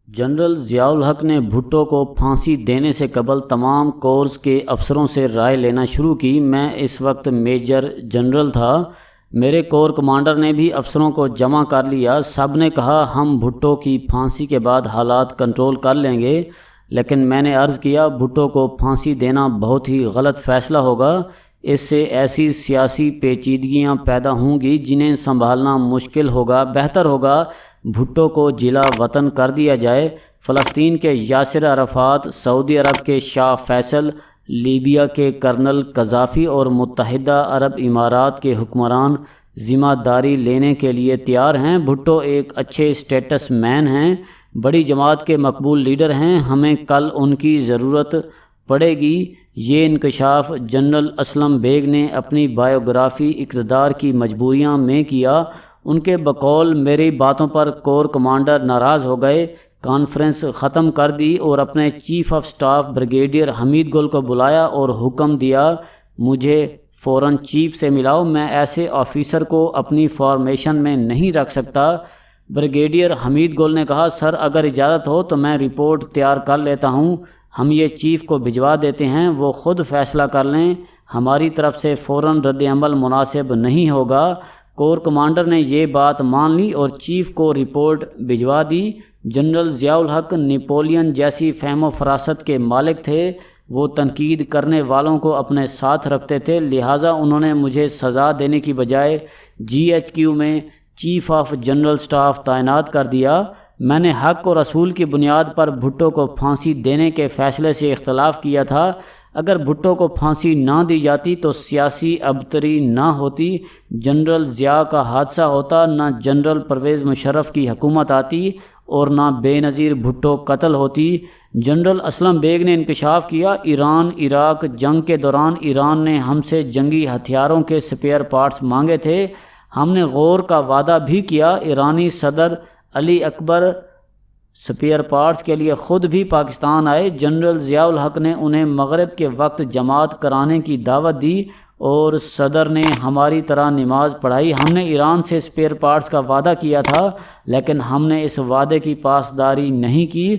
General Zia الحق نے بھٹو کو پھانسی دینے سے قبل تمام کورس کے افسروں سے رائے لینا شروع کی۔ میں اس وقت میجر جنرل تھا۔ میرے کور کمانڈر نے بھی افسروں کو جمع کر لیا۔ سب نے کہا ہم بھٹو کی پھانسی کے بعد حالات کنٹرول کر لیں گے، لیکن میں نے عرض کیا بھٹو کو پھانسی دینا بہت ہی غلط فیصلہ ہوگا۔ اس سے ایسی سیاسی پیچیدگیاں پیدا ہوں گی جنہیں سنبھالنا مشکل ہوگا۔ بہتر ہوگا بھٹو کو جلا وطن کر دیا جائے۔ فلسطین کے یاسر عرفات، سعودی عرب کے شاہ فیصل، لیبیا کے کرنل قذافی اور متحدہ عرب امارات کے حکمران ذمہ داری لینے کے لیے تیار ہیں۔ بھٹو ایک اچھے اسٹیٹس مین ہیں، بڑی جماعت کے مقبول لیڈر ہیں، ہمیں کل ان کی ضرورت پڑے گی۔ یہ انکشاف جنرل اسلم بیگ نے اپنی بائیوگرافی اقتدار کی مجبوریاں میں کیا۔ ان کے بقول میری باتوں پر کور کمانڈر ناراض ہو گئے، کانفرنس ختم کر دی اور اپنے چیف آف سٹاف بریگیڈیئر حمید گل کو بلایا اور حکم دیا مجھے فوراً چیف سے ملاؤ، میں ایسے آفیسر کو اپنی فارمیشن میں نہیں رکھ سکتا۔ بریگیڈیئر حمید گل نے کہا سر اگر اجازت ہو تو میں رپورٹ تیار کر لیتا ہوں، ہم یہ چیف کو بھجوا دیتے ہیں، وہ خود فیصلہ کر لیں، ہماری طرف سے فوراً رد عمل مناسب نہیں ہوگا۔ کور کمانڈر نے یہ بات مان لی اور چیف کو رپورٹ بھجوا دی۔ جنرل ضیاء الحق نپولین جیسی فہم و فراست کے مالک تھے، وہ تنقید کرنے والوں کو اپنے ساتھ رکھتے تھے، لہٰذا انہوں نے مجھے سزا دینے کی بجائے GHQ میں چیف آف جنرل سٹاف تعینات کر دیا۔ میں نے حق اور اصول کی بنیاد پر بھٹو کو پھانسی دینے کے فیصلے سے اختلاف کیا تھا۔ اگر بھٹو کو پھانسی نہ دی جاتی تو سیاسی ابتری نہ ہوتی، جنرل ضیاء کا حادثہ ہوتا، نہ جنرل پرویز مشرف کی حکومت آتی اور نہ بے نظیر بھٹو قتل ہوتی۔ جنرل اسلم بیگ نے انکشاف کیا ایران عراق جنگ کے دوران ایران نے ہم سے جنگی ہتھیاروں کے سپیئر پارٹس مانگے تھے، ہم نے غور کا وعدہ بھی کیا۔ ایرانی صدر علی اکبر سپیئر پارٹس کے لیے خود بھی پاکستان آئے۔ جنرل ضیاء الحق نے انہیں مغرب کے وقت جماعت کرانے کی دعوت دی اور صدر نے ہماری طرح نماز پڑھائی۔ ہم نے ایران سے سپیئر پارٹس کا وعدہ کیا تھا لیکن ہم نے اس وعدے کی پاسداری نہیں کی۔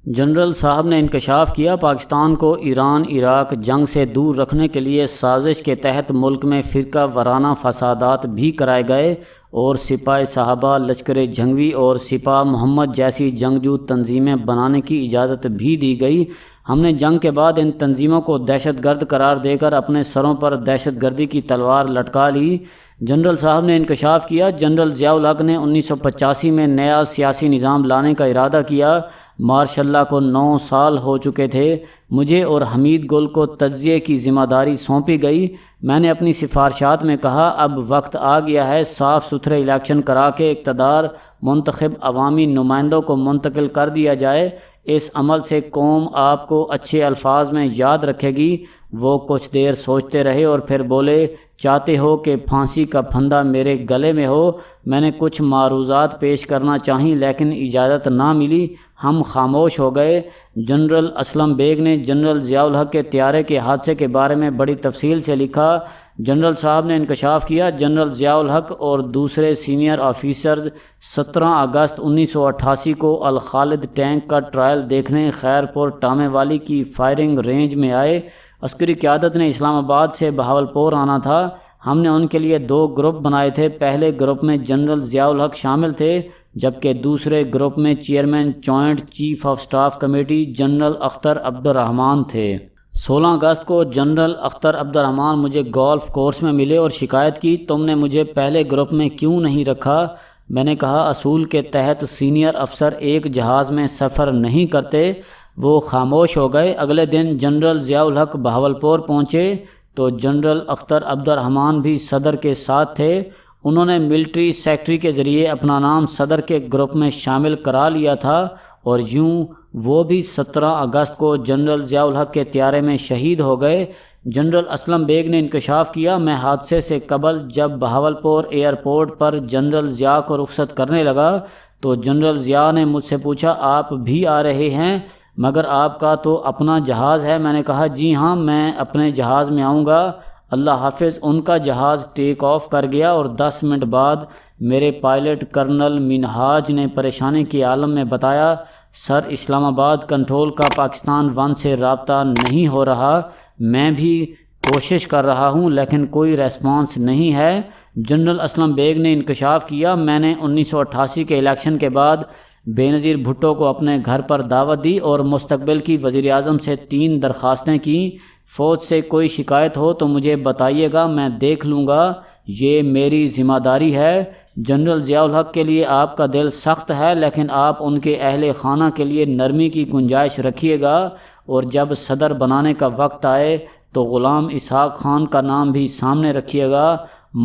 جنرل صاحب نے انکشاف کیا پاکستان کو ایران عراق جنگ سے دور رکھنے کے لیے سازش کے تحت ملک میں فرقہ وارانہ فسادات بھی کرائے گئے اور سپاہ صحابہ، لشکر جھنگوی اور سپاہ محمد جیسی جنگجو تنظیمیں بنانے کی اجازت بھی دی گئی۔ ہم نے جنگ کے بعد ان تنظیموں کو دہشت گرد قرار دے کر اپنے سروں پر دہشت گردی کی تلوار لٹکا لی۔ جنرل صاحب نے انکشاف کیا جنرل ضیاء الحق نے 1985 میں نیا سیاسی نظام لانے کا ارادہ کیا۔ ماشاء اللہ کو 9 سال ہو چکے تھے۔ مجھے اور حمید گل کو تجزیے کی ذمہ داری سونپی گئی۔ میں نے اپنی سفارشات میں کہا اب وقت آ گیا ہے صاف ستھرے الیکشن کرا کے اقتدار منتخب عوامی نمائندوں کو منتقل کر دیا جائے۔ اس عمل سے قوم آپ کو اچھے الفاظ میں یاد رکھے گی۔ وہ کچھ دیر سوچتے رہے اور پھر بولے چاہتے ہو کہ پھانسی کا پھندا میرے گلے میں ہو؟ میں نے کچھ معروضات پیش کرنا چاہیں لیکن اجازت نہ ملی، ہم خاموش ہو گئے۔ جنرل اسلم بیگ نے جنرل ضیاء الحق کے طیارے کے حادثے کے بارے میں بڑی تفصیل سے لکھا۔ جنرل صاحب نے انکشاف کیا جنرل ضیاء الحق اور دوسرے سینئر آفیسرز 17 اگست 1988 کو الخالد ٹینک کا ٹرائل دیکھنے خیرپور ٹامے والی کی فائرنگ رینج میں آئے۔ عسکری قیادت نے اسلام آباد سے بہاولپور آنا تھا۔ ہم نے ان کے لیے 2 گروپ بنائے تھے، پہلے گروپ میں جنرل ضیاء الحق شامل تھے جبکہ دوسرے گروپ میں chairman joint chief of staff committee general Akhtar عبد الرحمان تھے۔ 16 اگست کو جنرل اختر عبد الرحمان مجھے گولف کورس میں ملے اور شکایت کی تم نے مجھے پہلے گروپ میں کیوں نہیں رکھا؟ میں نے کہا اصول کے تحت سینئر افسر ایک جہاز میں سفر نہیں کرتے۔ وہ خاموش ہو گئے۔ اگلے دن جنرل ضیاء الحق بہاولپور پہنچے تو جنرل اختر عبد الرحمان بھی صدر کے ساتھ تھے۔ انہوں نے ملٹری سیکٹری کے ذریعے اپنا نام صدر کے گروپ میں شامل کرا لیا تھا اور یوں وہ بھی 17 اگست کو جنرل ضیاء الحق کے طیارے میں شہید ہو گئے۔ جنرل اسلم بیگ نے انکشاف کیا میں حادثے سے قبل جب بہاولپور ایئرپورٹ پر جنرل ضیاء کو رخصت کرنے لگا تو جنرل ضیاء نے مجھ سے پوچھا آپ بھی آ رہے ہیں مگر آپ کا تو اپنا جہاز ہے؟ میں نے کہا جی ہاں میں اپنے جہاز میں آؤں گا۔ اللہ حافظ۔ ان کا جہاز ٹیک آف کر گیا اور 10 منٹ بعد میرے پائلٹ کرنل منہاج نے پریشانی کے عالم میں بتایا سر اسلام آباد کنٹرول کا پاکستان 1 سے رابطہ نہیں ہو رہا، میں بھی کوشش کر رہا ہوں لیکن کوئی ریسپانس نہیں ہے۔ جنرل اسلم بیگ نے انکشاف کیا، میں نے 1988 کے الیکشن کے بعد بے نظیر بھٹو کو اپنے گھر پر دعوت دی اور مستقبل کی وزیر اعظم سے 3 درخواستیں کیں۔ فوج سے کوئی شکایت ہو تو مجھے بتائیے گا، میں دیکھ لوں گا، یہ میری ذمہ داری ہے۔ جنرل ضیاء الحق کے لیے آپ کا دل سخت ہے لیکن آپ ان کے اہل خانہ کے لیے نرمی کی گنجائش رکھیے گا، اور جب صدر بنانے کا وقت آئے تو غلام اسحاق خان کا نام بھی سامنے رکھیے گا۔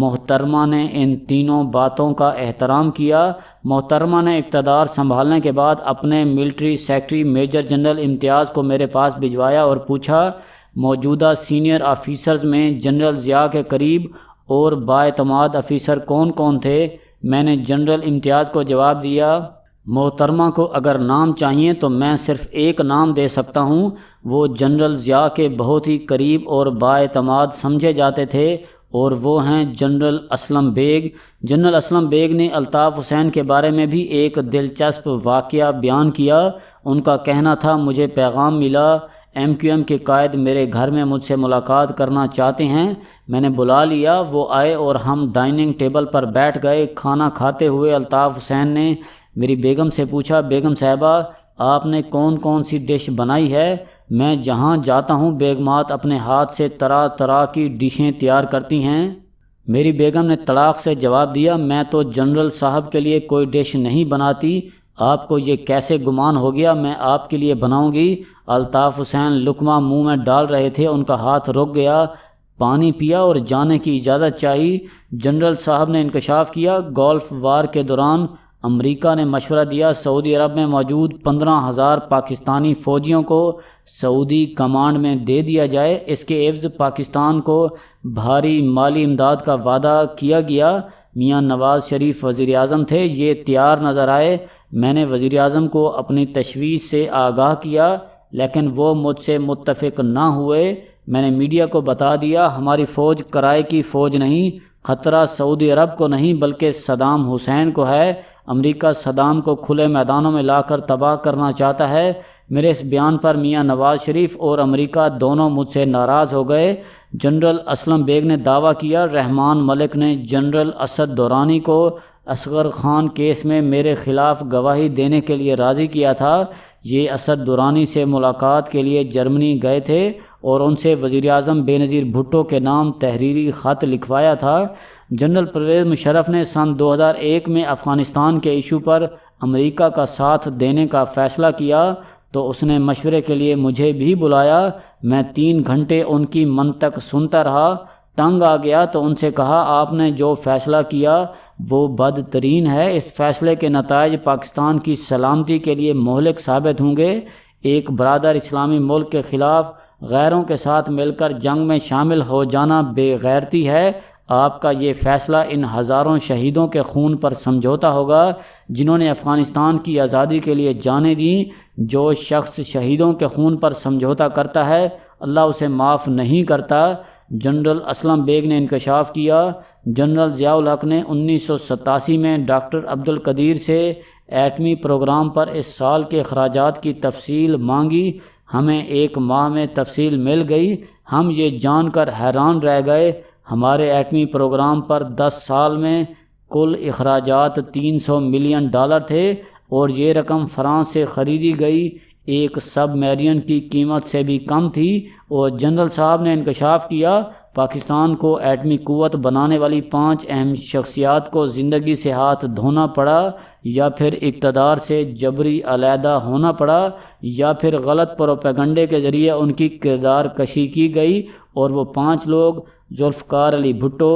محترمہ نے ان تینوں باتوں کا احترام کیا۔ محترمہ نے اقتدار سنبھالنے کے بعد اپنے ملٹری سیکرٹری میجر جنرل امتیاز کو میرے پاس بھجوایا اور پوچھا، موجودہ سینئر آفیسرز میں جنرل ضیاء کے قریب اور بااعتماد آفیسر کون کون تھے؟ میں نے جنرل امتیاز کو جواب دیا، محترمہ کو اگر نام چاہیے تو میں صرف ایک نام دے سکتا ہوں، وہ جنرل ضیاء کے بہت ہی قریب اور بااعتماد سمجھے جاتے تھے، اور وہ ہیں جنرل اسلم بیگ۔ جنرل اسلم بیگ نے الطاف حسین کے بارے میں بھی ایک دلچسپ واقعہ بیان کیا۔ ان کا کہنا تھا، مجھے پیغام ملا، MQM کے قائد میرے گھر میں مجھ سے ملاقات کرنا چاہتے ہیں۔ میں نے بلا لیا، وہ آئے اور ہم ڈائننگ ٹیبل پر بیٹھ گئے۔ کھانا کھاتے ہوئے الطاف حسین نے میری بیگم سے پوچھا، بیگم صاحبہ آپ نے کون کون سی ڈش بنائی ہے؟ میں جہاں جاتا ہوں بیگمات اپنے ہاتھ سے طرح طرح کی ڈشیں تیار کرتی ہیں۔ میری بیگم نے تڑاق سے جواب دیا، میں تو جنرل صاحب کے لیے کوئی ڈش نہیں بناتی، آپ کو یہ کیسے گمان ہو گیا میں آپ کے لیے بناؤں گی؟ الطاف حسین لقمہ منہ میں ڈال رہے تھے، ان کا ہاتھ رک گیا، پانی پیا اور جانے کی اجازت چاہی۔ جنرل صاحب نے انکشاف کیا، گولف وار کے دوران امریکہ نے مشورہ دیا سعودی عرب میں موجود 15,000 پاکستانی فوجیوں کو سعودی کمانڈ میں دے دیا جائے، اس کے عوض پاکستان کو بھاری مالی امداد کا وعدہ کیا گیا۔ میاں نواز شریف وزیر اعظم تھے، یہ تیار نظر آئے۔ میں نے وزیر اعظم کو اپنی تشویش سے آگاہ کیا لیکن وہ مجھ سے متفق نہ ہوئے۔ میں نے میڈیا کو بتا دیا، ہماری فوج کرائے کی فوج نہیں، خطرہ سعودی عرب کو نہیں بلکہ صدام حسین کو ہے۔ امریکہ صدام کو کھلے میدانوں میں لا کر تباہ کرنا چاہتا ہے۔ میرے اس بیان پر میاں نواز شریف اور امریکہ دونوں مجھ سے ناراض ہو گئے۔ جنرل اسلم بیگ نے دعویٰ کیا، رحمان ملک نے جنرل اسد درانی کو اصغر خان کیس میں میرے خلاف گواہی دینے کے لیے راضی کیا تھا۔ یہ اسد درانی سے ملاقات کے لیے جرمنی گئے تھے اور ان سے وزیر اعظم بے نظیر بھٹو کے نام تحریری خط لکھوایا تھا۔ جنرل پرویز مشرف نے سن 2001 میں افغانستان کے ایشو پر امریکہ کا ساتھ دینے کا فیصلہ کیا تو اس نے مشورے کے لیے مجھے بھی بلایا۔ میں 3 گھنٹے ان کی منطق سنتا رہا، تنگ آ گیا تو ان سے کہا، آپ نے جو فیصلہ کیا وہ بدترین ہے، اس فیصلے کے نتائج پاکستان کی سلامتی کے لیے مہلک ثابت ہوں گے۔ ایک برادر اسلامی ملک کے خلاف غیروں کے ساتھ مل کر جنگ میں شامل ہو جانا بے غیرتی ہے۔ آپ کا یہ فیصلہ ان ہزاروں شہیدوں کے خون پر سمجھوتا ہوگا جنہوں نے افغانستان کی آزادی کے لیے جانیں دیں۔ جو شخص شہیدوں کے خون پر سمجھوتا کرتا ہے اللہ اسے معاف نہیں کرتا۔ جنرل اسلم بیگ نے انکشاف کیا، جنرل ضیاء الحق نے 1987 میں ڈاکٹر عبدالقدیر سے ایٹمی پروگرام پر اس سال کے اخراجات کی تفصیل مانگی۔ ہمیں 1 ماہ میں تفصیل مل گئی۔ ہم یہ جان کر حیران رہ گئے، ہمارے ایٹمی پروگرام پر 10 سال میں کل اخراجات $300 ملین تھے اور یہ رقم فرانس سے خریدی گئی ایک سب میرین کی قیمت سے بھی کم تھی۔ اور جنرل صاحب نے انکشاف کیا، پاکستان کو ایٹمی قوت بنانے والی 5 اہم شخصیات کو زندگی سے ہاتھ دھونا پڑا، یا پھر اقتدار سے جبری علیحدہ ہونا پڑا، یا پھر غلط پروپیگنڈے کے ذریعے ان کی کردار کشی کی گئی، اور وہ 5 لوگ ذوالفقار علی بھٹو،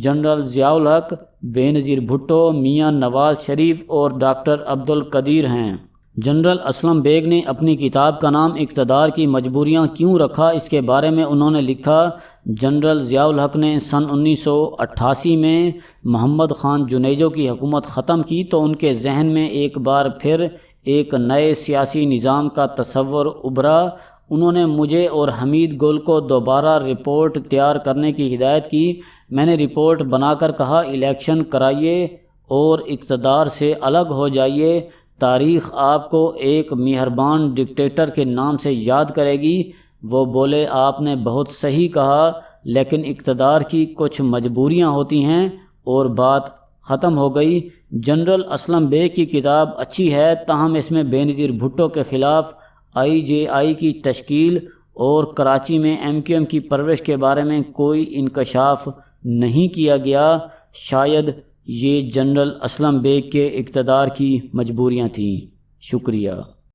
جنرل ضیاء الحق، بے نظیر بھٹو، میاں نواز شریف اور ڈاکٹر عبدالقدیر ہیں۔ جنرل اسلم بیگ نے اپنی کتاب کا نام اقتدار کی مجبوریاں کیوں رکھا؟ اس کے بارے میں انہوں نے لکھا، جنرل ضیاء الحق نے سن 1988 میں محمد خان جنیجو کی حکومت ختم کی تو ان کے ذہن میں ایک بار پھر ایک نئے سیاسی نظام کا تصور ابھرا۔ انہوں نے مجھے اور حمید گل کو دوبارہ رپورٹ تیار کرنے کی ہدایت کی۔ میں نے رپورٹ بنا کر کہا، الیکشن کرائیے اور اقتدار سے الگ ہو جائیے تاریخ آپ کو ایک مہربان ڈکٹیٹر کے نام سے یاد کرے گی۔ وہ بولے، آپ نے بہت صحیح کہا، لیکن اقتدار کی کچھ مجبوریاں ہوتی ہیں، اور بات ختم ہو گئی۔ جنرل اسلم بیگ کی کتاب اچھی ہے، تاہم اس میں بے نظیر بھٹو کے خلاف IJI کی تشکیل اور کراچی میں MQM کی پرورش کے بارے میں کوئی انکشاف نہیں کیا گیا۔ شاید یہ جنرل اسلم بیگ کے اقتدار کی مجبوریاں تھیں۔ شکریہ۔